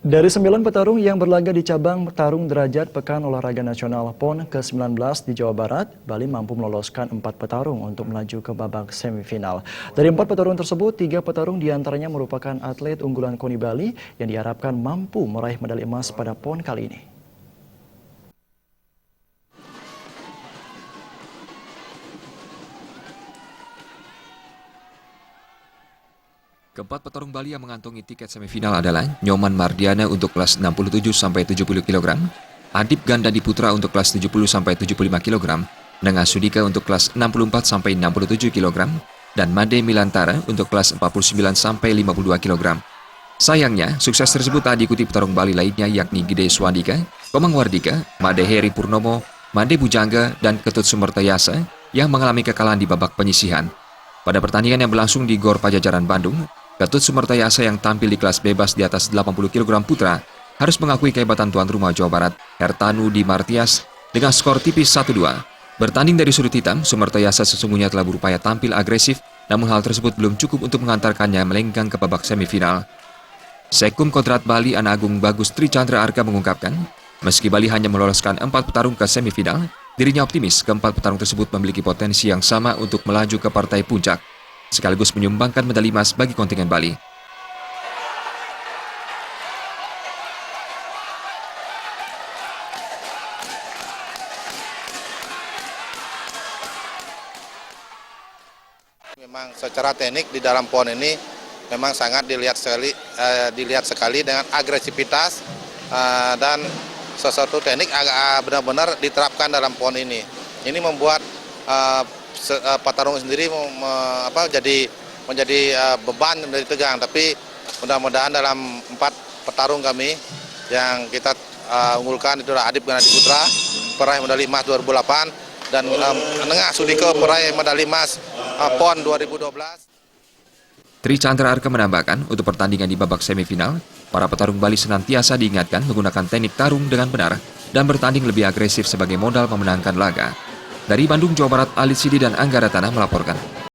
Dari 9 petarung yang berlaga di cabang tarung derajat Pekan Olahraga Nasional PON ke-19 di Jawa Barat, Bali mampu meloloskan 4 petarung untuk melaju ke babak semifinal. Dari 4 petarung tersebut, 3 petarung diantaranya merupakan atlet unggulan KONI Bali yang diharapkan mampu meraih medali emas pada PON kali ini. Keempat petarung Bali yang mengantongi tiket semifinal adalah Nyoman Mardiana untuk kelas 67-70 kg, Adip Gandadi Putra untuk kelas 70-75 kg, Nengah Sudika untuk kelas 64-67 kg, dan Made Milantara untuk kelas 49-52 kg. Sayangnya, sukses tersebut tak diikuti petarung Bali lainnya yakni Gede Swadika, Komang Wardika, Made Heri Purnomo, Made Bujangga, dan Ketut Sumertayasa yang mengalami kekalahan di babak penyisihan. Pada pertandingan yang berlangsung di Gor Pajajaran Bandung, Ketut Sumertayasa yang tampil di kelas bebas di atas 80 kg putra harus mengakui kehebatan tuan rumah Jawa Barat, Hertanu Di Martias, dengan skor tipis 1-2. Bertanding dari sudut hitam, Sumertayasa sesungguhnya telah berupaya tampil agresif, namun hal tersebut belum cukup untuk mengantarkannya melenggang ke babak semifinal. Sekum Kodrat Bali Ana Agung Bagus Tri Chandra Arka mengungkapkan, meski Bali hanya meloloskan 4 petarung ke semifinal, dirinya optimis keempat petarung tersebut memiliki potensi yang sama untuk melaju ke partai puncak, sekaligus menyumbangkan medali emas bagi kontingen Bali. Memang secara teknik di dalam PON ini memang sangat dilihat sekali dengan agresivitas dan sesuatu teknik benar-benar diterapkan dalam PON ini. Ini membuat petarung sendiri menjadi beban dari tegang, tapi mudah-mudahan dalam 4 petarung kami yang kita unggulkan itu adalah Adip Gandadi Putra peraih medali emas 2008 dan Nengah Sudika peraih medali emas PON 2012. Tri Chandra Arka menambahkan, untuk pertandingan di babak semifinal, para petarung Bali senantiasa diingatkan menggunakan teknik tarung dengan benar dan bertanding lebih agresif sebagai modal memenangkan laga. Dari Bandung, Jawa Barat, Alit Sidi dan Anggara Tanah melaporkan.